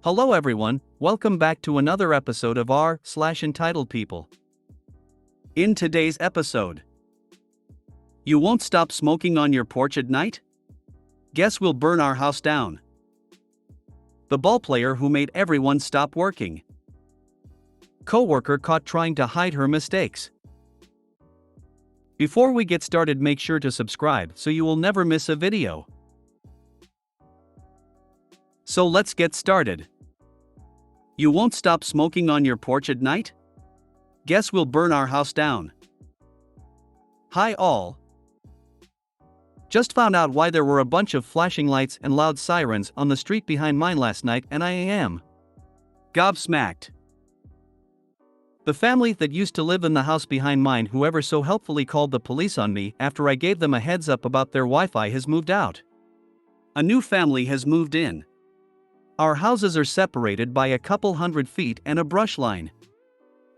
Hello everyone, welcome back to another episode of r/Entitled People. In today's episode, you won't stop smoking on your porch at night? Guess we'll burn our house down. The ball player who made everyone stop working. Coworker caught trying to hide her mistakes. Before we get started, make sure to subscribe so you will never miss a video. So let's get started. You won't stop smoking on your porch at night? Guess we'll burn our house down. Hi all. Just found out why there were a bunch of flashing lights and loud sirens on the street behind mine last night, and I am gobsmacked. The family that used to live in the house behind mine, whoever so helpfully called the police on me after I gave them a heads up about their Wi-Fi, has moved out. A new family has moved in. Our houses are separated by a couple hundred feet and a brush line.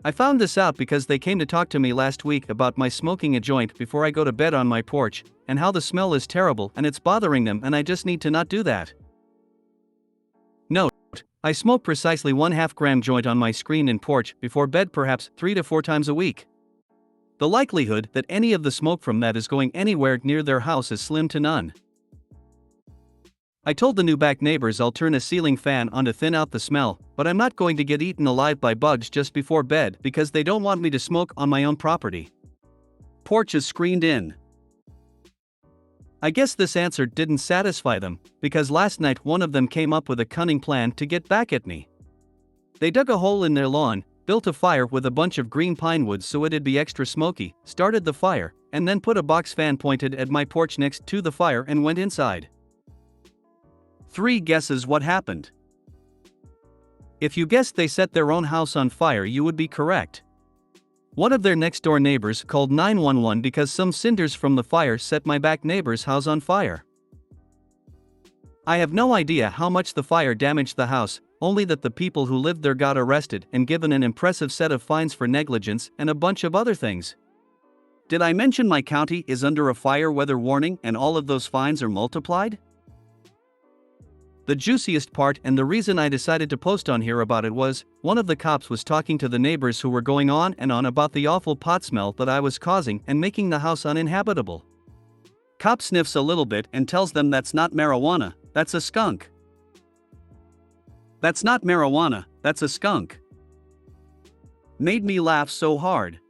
I found this out because they came to talk to me last week about my smoking a joint before I go to bed on my porch, and how the smell is terrible and it's bothering them, and I just need to not do that. Note: I smoke precisely 1/2 gram joint on my screen and porch before bed, perhaps 3 to 4 times a week. The likelihood that any of the smoke from that is going anywhere near their house is slim to none. I told the new back neighbors I'll turn a ceiling fan on to thin out the smell, but I'm not going to get eaten alive by bugs just before bed because they don't want me to smoke on my own property. Porch is screened in. I guess this answer didn't satisfy them, because last night one of them came up with a cunning plan to get back at me. They dug a hole in their lawn, built a fire with a bunch of green pine wood so it'd be extra smoky, started the fire, and then put a box fan pointed at my porch next to the fire and went inside. 3 guesses what happened. If you guessed they set their own house on fire, you would be correct. One of their next door neighbors called 911 because some cinders from the fire set my back neighbor's house on fire. I have no idea how much the fire damaged the house, only that the people who lived there got arrested and given an impressive set of fines for negligence and a bunch of other things. Did I mention my county is under a fire weather warning and all of those fines are multiplied? The juiciest part, and the reason I decided to post on here about it, was one of the cops was talking to the neighbors who were going on and on about the awful pot smell that I was causing and making the house uninhabitable. Cop sniffs a little bit and tells them that's not marijuana, that's a skunk. That's not marijuana, that's a skunk. Made me laugh so hard.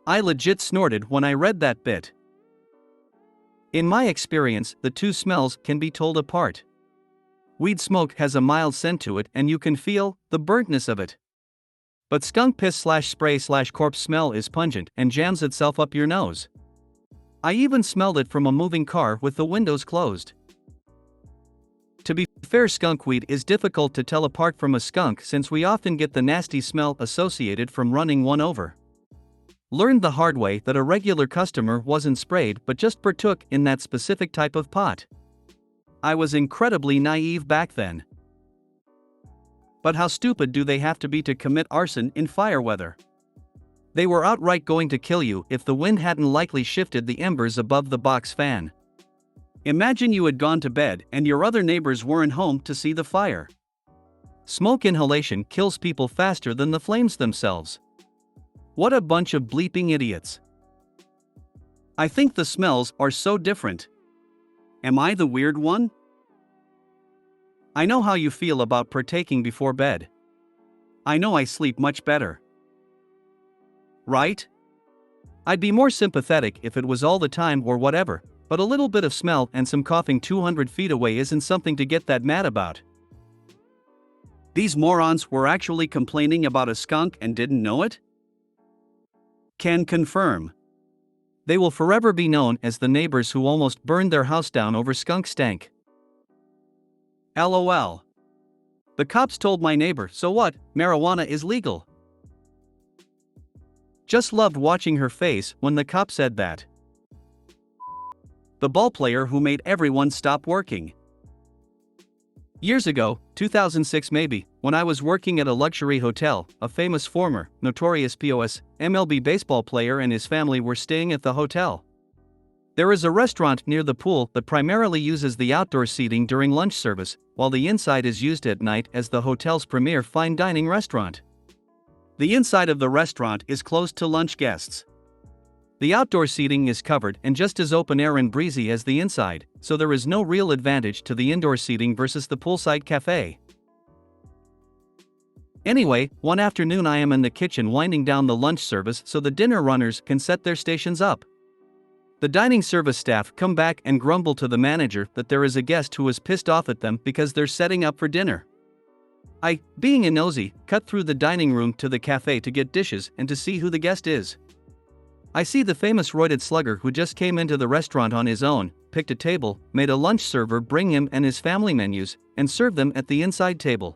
I legit snorted when I read that bit. In my experience, the two smells can be told apart. Weed smoke has a mild scent to it and you can feel the burntness of it. But skunk piss/spray/corpse smell is pungent and jams itself up your nose. I even smelled it from a moving car with the windows closed. To be fair, skunk weed is difficult to tell apart from a skunk since we often get the nasty smell associated from running one over. Learned the hard way that a regular customer wasn't sprayed but just partook in that specific type of pot. I was incredibly naive back then. But how stupid do they have to be to commit arson in fire weather? They were outright going to kill you if the wind hadn't likely shifted the embers above the box fan. Imagine you had gone to bed and your other neighbors weren't home to see the fire. Smoke inhalation kills people faster than the flames themselves. What a bunch of bleeping idiots. I think the smells are so different. Am I the weird one? I know how you feel about partaking before bed. I know I sleep much better. Right? I'd be more sympathetic if it was all the time or whatever, but a little bit of smell and some coughing 200 feet away isn't something to get that mad about. These morons were actually complaining about a skunk and didn't know it? Can confirm. They will forever be known as the neighbors who almost burned their house down over skunk stank. LOL. The cops told my neighbor, so what, marijuana is legal. Just loved watching her face when the cop said that. The ball player who made everyone stop working. Years ago, 2006 maybe, when I was working at a luxury hotel, a famous former, notorious POS, MLB baseball player and his family were staying at the hotel. There is a restaurant near the pool that primarily uses the outdoor seating during lunch service, while the inside is used at night as the hotel's premier fine dining restaurant. The inside of the restaurant is closed to lunch guests. The outdoor seating is covered and just as open air and breezy as the inside, so there is no real advantage to the indoor seating versus the poolside cafe. Anyway, one afternoon I am in the kitchen winding down the lunch service so the dinner runners can set their stations up. The dining service staff come back and grumble to the manager that there is a guest who is pissed off at them because they're setting up for dinner. I, being a nosy, cut through the dining room to the cafe to get dishes and to see who the guest is. I see the famous roided slugger who just came into the restaurant on his own, picked a table, made a lunch server bring him and his family menus, and serve them at the inside table.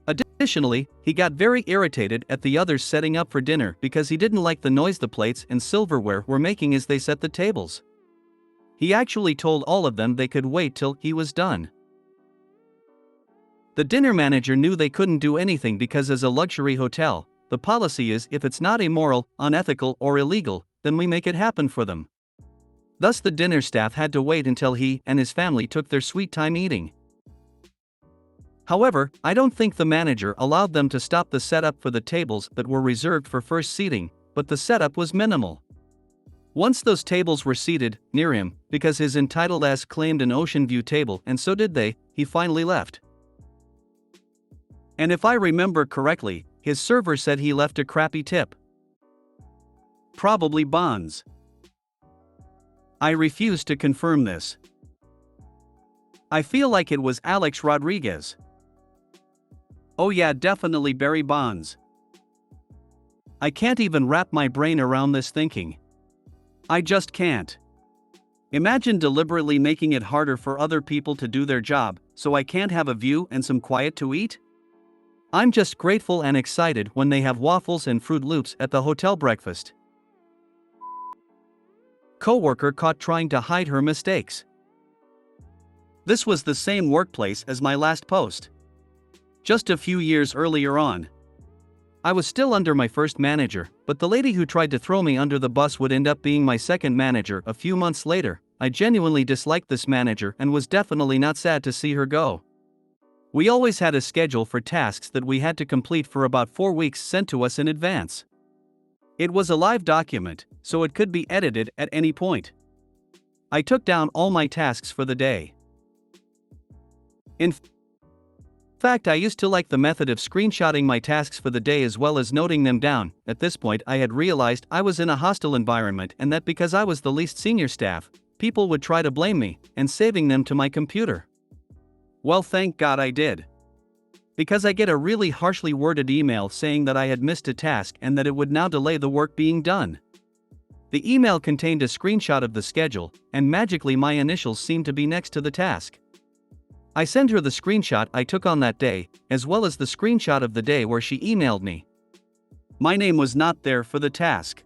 Additionally, he got very irritated at the others setting up for dinner because he didn't like the noise the plates and silverware were making as they set the tables. He actually told all of them they could wait till he was done. The dinner manager knew they couldn't do anything because as a luxury hotel, the policy is if it's not immoral, unethical, or illegal, then we make it happen for them. Thus the dinner staff had to wait until he and his family took their sweet time eating. However, I don't think the manager allowed them to stop the setup for the tables that were reserved for first seating, but the setup was minimal. Once those tables were seated, near him, because his entitled ass claimed an ocean view table and so did they, he finally left. And if I remember correctly, his server said he left a crappy tip. Probably bonds. I refuse to confirm this. I feel like it was Alex Rodriguez. Oh yeah, definitely Barry Bonds. I can't even wrap my brain around this thinking. I just can't. Imagine deliberately making it harder for other people to do their job, so I can't have a view and some quiet to eat? I'm just grateful and excited when they have waffles and Fruit Loops at the hotel breakfast. Coworker caught trying to hide her mistakes. This was the same workplace as my last post. Just a few years earlier on. I was still under my first manager, but the lady who tried to throw me under the bus would end up being my second manager a few months later. I genuinely disliked this manager and was definitely not sad to see her go. We always had a schedule for tasks that we had to complete for about 4 weeks sent to us in advance. It was a live document, so it could be edited at any point. I took down all my tasks for the day. In fact, I used to like the method of screenshotting my tasks for the day as well as noting them down. At this point, I had realized I was in a hostile environment and that because I was the least senior staff, people would try to blame me, and saving them to my computer. Well, thank God I did. Because I get a really harshly worded email saying that I had missed a task and that it would now delay the work being done. The email contained a screenshot of the schedule, and magically my initials seemed to be next to the task. I sent her the screenshot I took on that day, as well as the screenshot of the day where she emailed me. My name was not there for the task.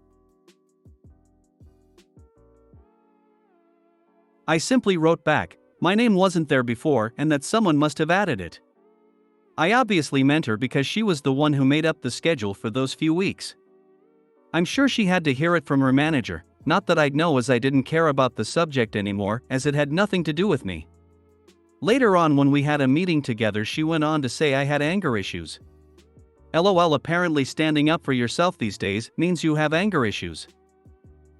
I simply wrote back, my name wasn't there before and that someone must have added it. I obviously meant her because she was the one who made up the schedule for those few weeks. I'm sure she had to hear it from her manager, not that I'd know as I didn't care about the subject anymore as it had nothing to do with me. Later on when we had a meeting together she went on to say I had anger issues. LOL, apparently standing up for yourself these days means you have anger issues.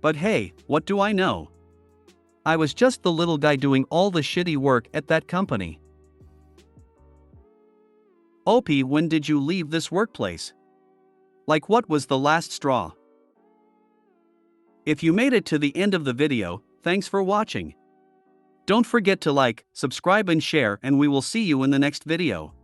But hey, what do I know? I was just the little guy doing all the shitty work at that company. OP, when did you leave this workplace? Like, what was the last straw? If you made it to the end of the video, thanks for watching. Don't forget to like, subscribe and share, and we will see you in the next video.